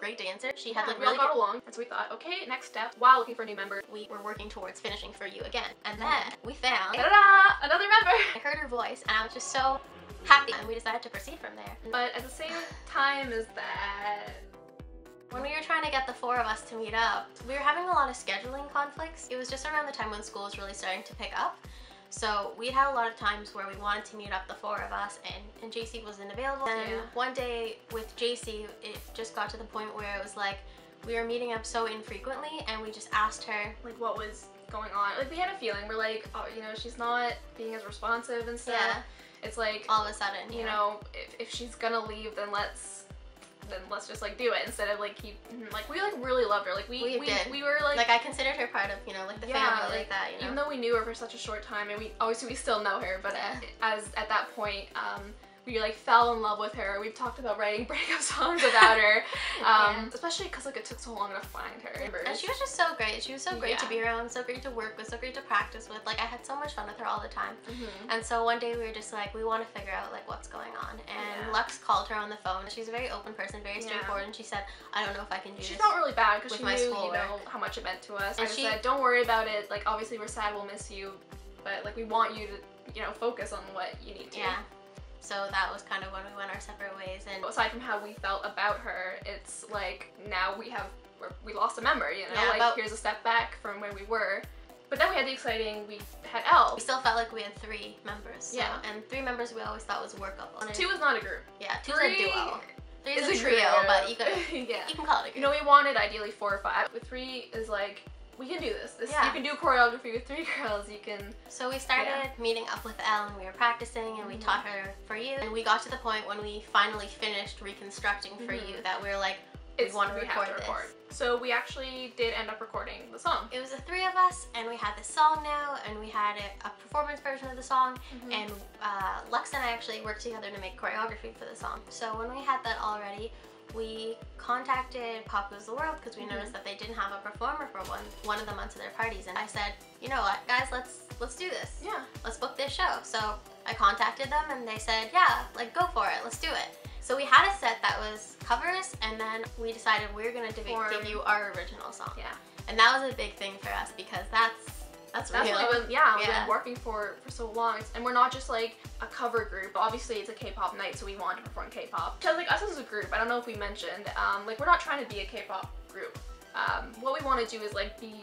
great dancer. She had like we all got along, and so we thought, okay, next step, while looking for a new member, we were working towards finishing For You again. And then we found another member. I heard her voice and I was just so happy, and we decided to proceed from there. But at the same time as that, when we were trying to get the 4 of us to meet up, we were having a lot of scheduling conflicts. It was just around the time when school was really starting to pick up. So we had a lot of times where we wanted to meet up, the 4 of us, and JC wasn't available. And one day with JC, it just got to the point where it was like we were meeting up so infrequently, and we just asked her like what was going on. Like we had a feeling, we're like, oh, you know, she's not being as responsive and stuff. Yeah. It's like all of a sudden, you know, if she's gonna leave, then let's just like do it instead of like keep like we like really loved her. Like we were like I considered her part of, you know, like the family, like that, you know. Even though we knew her for such a short time, and we obviously still know her, but as at that point we like fell in love with her. We've talked about writing breakup songs about her, especially because like it took so long to find her. And she was just so great. She was so great to be around, so great to work with, so great to practice with. Like I had so much fun with her all the time. And so one day we were just like, we want to figure out like what's going on. And Lux called her on the phone. She's a very open person, very straightforward, and she said, I don't know if I can do this. She felt really bad because she my knew, schoolwork. you know, how much it meant to us. And she said, don't worry about it. Like obviously we're sad, we'll miss you, but like we want you to, you know, focus on what you need to. Yeah. So that was kind of when we went our separate ways. And aside from how we felt about her, it's like now we lost a member, you know, like here's a step back from where we were. But then we had the exciting, we had Elle. We still felt like we had 3 members. So, and 3 members we always thought was workable. 2 is not a group. Yeah, 2 is a duo. 3 is a trio, but you can call it a group. You know, we wanted ideally 4 or 5. With 3 is like, we can do this. You can do choreography with 3 girls. You can. So we started meeting up with Elle, and we were practicing, and we taught her For You. And we got to the point when we finally finished reconstructing For You that we were like, we want to record this. So we actually did end up recording the song. It was the 3 of us, and we had this song now, and we had a performance version of the song, and Lux and I actually worked together to make choreography for the song. So when we had that already, we contacted Pop Goes the World because we noticed that they didn't have a performer for one of the months of their parties, and I said, you know what, guys, let's do this. Yeah. Let's book this show. So I contacted them, and they said, yeah, like go for it, let's do it. So we had a set that was covers, and then we decided we were gonna debut our original song. Yeah. And that was a big thing for us because that's real. We've been working for so long, and we're not just like a cover group. Obviously it's a K-pop night, so we wanted to perform K-pop. Because like us as a group, I don't know if we mentioned, like we're not trying to be a K-pop group. What we want to do is like be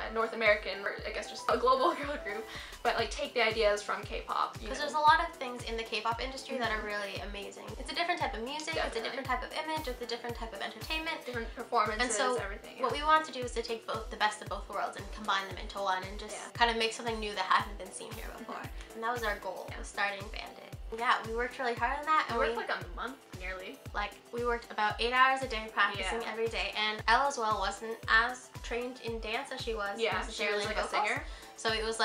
a North American, or I guess just a global girl group, but like take the ideas from K-pop. Because there's a lot of things in the K-pop industry that are really amazing. It's a different type of music, it's a different type of image, it's a different type of entertainment, different performances, and so everything. What we wanted to do is to take the best of both worlds and combine them into one, and just kind of make something new that hadn't been seen here before. And that was our goal, was starting Bandit. Yeah, we worked really hard on that, and we worked like a month nearly. Like we worked about 8 hours a day practicing every day, and Elle as well wasn't as trained in dance as she was necessarily like vocals. a singer. So it was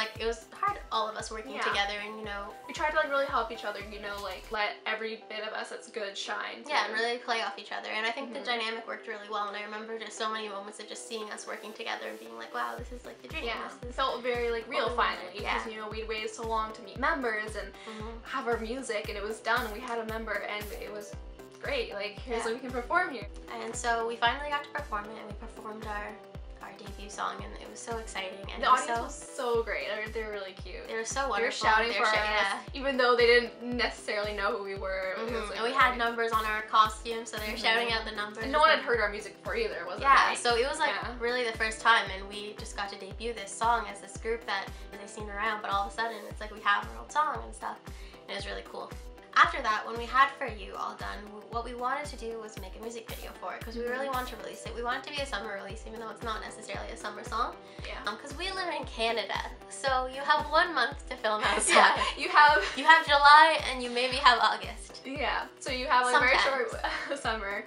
hard, all of us working together, and you know, we tried to like really help each other, you know, like let every bit of us that's good shine. Yeah, and really play off each other. And I think the dynamic worked really well, and I remember just so many moments of just seeing us working together and being like, wow, this is like the dream. Yeah, it felt very like real finally, because you know, we'd waited so long to meet members and have our music, and it was done, and we had a member, and it was great. Like, here's like we can perform here. And so we finally got to perform it, and we performed our debut song, and it was so exciting. And the audience was so great. They were really cute. They were so wonderful. They were shouting for us, even though they didn't necessarily know who we were. And we had numbers on our costumes, so they were shouting out the numbers. And no one had heard our music before either, was it? Yeah, so it was like really the first time, and we just got to debut this song as this group that they've seen around, but all of a sudden it's like we have our own song and stuff, and it was really cool. After that, when we had For You all done, what we wanted to do was make a music video for it, because we really wanted to release it. We want it to be a summer release, even though it's not necessarily a summer song. Yeah. Because we live in Canada, so you have 1 month to film outside. You have July, and you maybe have August. Yeah. So you have like a very short summer.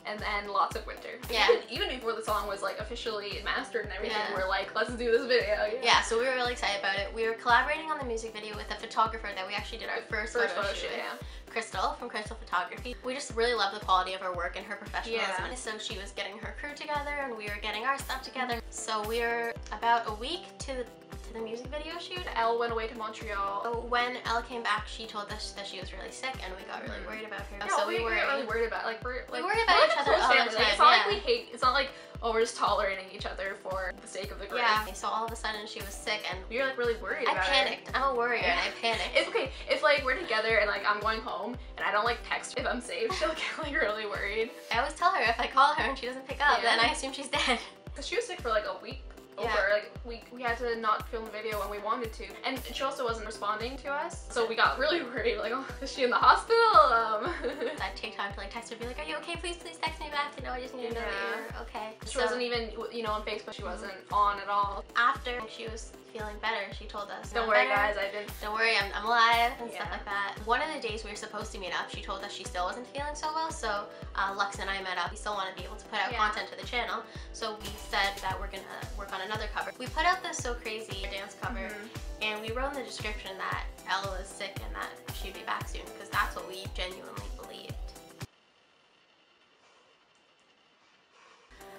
And then lots of winter. Yeah. Even before the song was like officially mastered and everything, we're like, let's do this video. Yeah, so we were really excited about it. We were collaborating on the music video with a photographer that we actually did our first photo shoot. Crystal from Crystal Photography. We just really love the quality of her work and her professionalism. So she was getting her crew together, and we were getting our stuff together. So we were about a week to the music video shoot. Elle went away to Montreal. So when Elle came back, she told us that she was really sick, and we got really worried about her. Yeah, so we weren't really worried about, like, we worry about each other all the oh, we're just tolerating each other for the sake of the group. Yeah, so all of a sudden she was sick and we were like really worried about it. I panicked. I'm a worrier and I panicked. It's okay, if like we're together and like I'm going home and I don't like text if I'm safe, she'll get like really worried. I always tell her if I call her and she doesn't pick up, then I assume she's dead. Because she was sick for like a week. Like we had to not film the video when we wanted to, and she also wasn't responding to us, so we got really worried, like, oh, is she in the hospital? I'd take time to like text her, be like, are you okay, please text me back, I just need to know that you're okay. She wasn't even, you know, on Facebook, she wasn't on at all. After she was feeling better, she told us, don't worry guys, don't worry, I'm alive, and stuff like that. One of the days we were supposed to meet up, she told us she still wasn't feeling so well, so Lux and I met up. We still want to be able to put out content to the channel, so we said that we're gonna work on another cover. We put out this So Crazy dance cover, and we wrote in the description that Ella was sick and that she'd be back soon, because that's what we genuinely believed.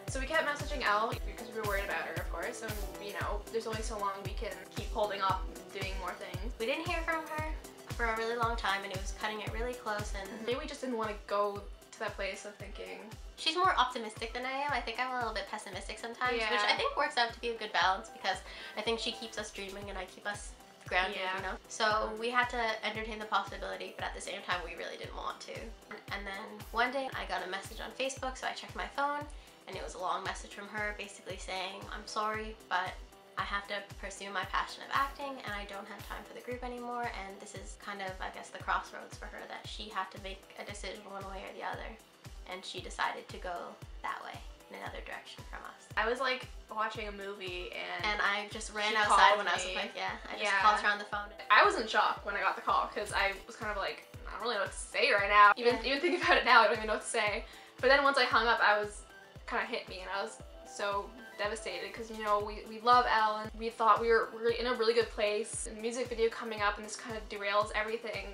So we kept messaging Elle because we were worried about her, of course, and you know, there's only so long we can keep holding off doing more things. We didn't hear from her for a really long time, and it was cutting it really close, and maybe we just didn't want to go to that place of thinking. She's more optimistic than I am. I think I'm a little bit pessimistic sometimes, which I think works out to be a good balance, because I think she keeps us dreaming and I keep us grounded, you know? So we had to entertain the possibility, but at the same time we really didn't want to. And then one day I got a message on Facebook, so I checked my phone, and it was a long message from her basically saying, I'm sorry, but I have to pursue my passion of acting and I don't have time for the group anymore, and this is kind of, I guess, the crossroads for her, that she had to make a decision one way or the other, and she decided to go that way, in another direction from us. I was like watching a movie and I just ran outside when I was like, I just called her on the phone. I was in shock when I got the call, because I was kind of like, I don't really know what to say right now. Even thinking about it now, I don't even know what to say. But then once I hung up, I was kind of hit me, and I was so devastated, because you know, we love Elle and we thought we were in a really good place. A music video coming up, and this kind of derails everything,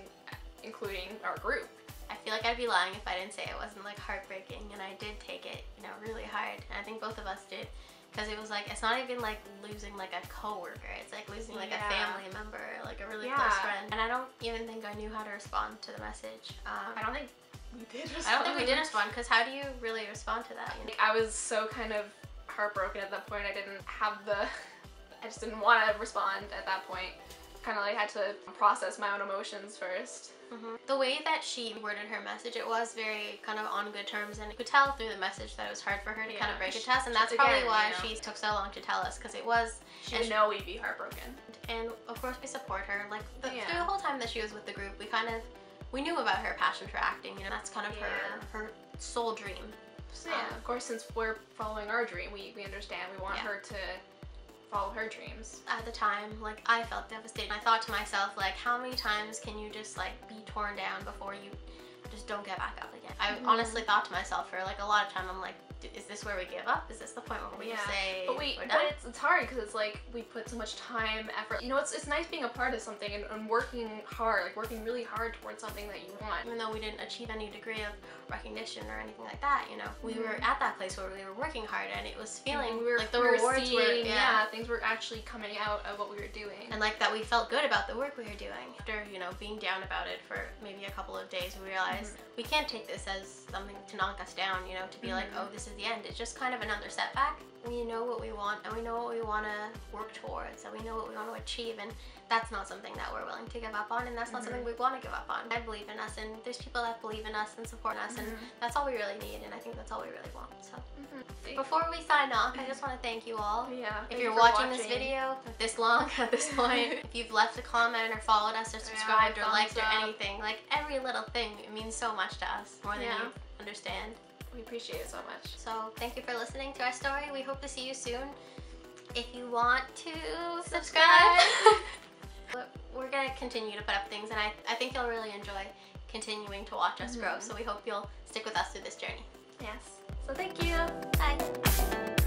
including our group. I feel like I'd be lying if I didn't say it wasn't like heartbreaking, and I did take it, you know, really hard, and I think both of us did, because it was like, it's not even like losing like a coworker, it's like losing like a family member, like a really close friend. And I don't even think I knew how to respond to the message. I don't think we did respond. I don't think we did respond, because how do you really respond to that? You know? I was so kind of heartbroken at that point. I didn't have I just didn't want to respond at that point. Kind of like had to process my own emotions first. The way that she worded her message, it was very kind of on good terms, and you could tell through the message that it was hard for her to kind of break it to us, and that's probably why she took so long to tell us, because it was... She didn't know we'd be heartbroken. And of course we support her. Like through the whole time that she was with the group, we knew about her passion for acting, you know, that's kind of her sole dream. So of course, since we're following our dream, we understand. We want her to follow her dreams. At the time, like, I felt devastated. I thought to myself, like, how many times can you just like be torn down before you just don't get back up again? I honestly thought to myself for like a lot of time, I'm like, is this where we give up? Is this the point where we just say we're done? But it's hard, because it's like we put so much time, effort. You know, it's nice being a part of something and working hard, like working really hard towards something that you want. Even though we didn't achieve any degree of recognition or anything like that, you know, we were at that place where we were working hard, and it was feeling like the rewards were, things were actually coming out of what we were doing. And like that we felt good about the work we were doing. After, you know, being down about it for maybe a couple of days, we realized we can't take this as something to knock us down, you know, to be like, oh, this is the end. It's just kind of another setback. We know what we want, and we know what we want to work towards, and we know what we want to achieve, and that's not something that we're willing to give up on, and that's not something we want to give up on. I believe in us, and there's people that believe in us and support us, and that's all we really need, and I think that's all we really want. So before we sign off, I just want to thank you all. If you're watching this video this long at this point, if you've left a comment or followed us or subscribed or liked or anything, like every little thing, it means so much to us, more than you understand. We appreciate it so much. So thank you for listening to our story. We hope to see you soon. If you want to subscribe, we're going to continue to put up things, and I think you'll really enjoy continuing to watch us grow. So we hope you'll stick with us through this journey. Yes. So thank you. Bye.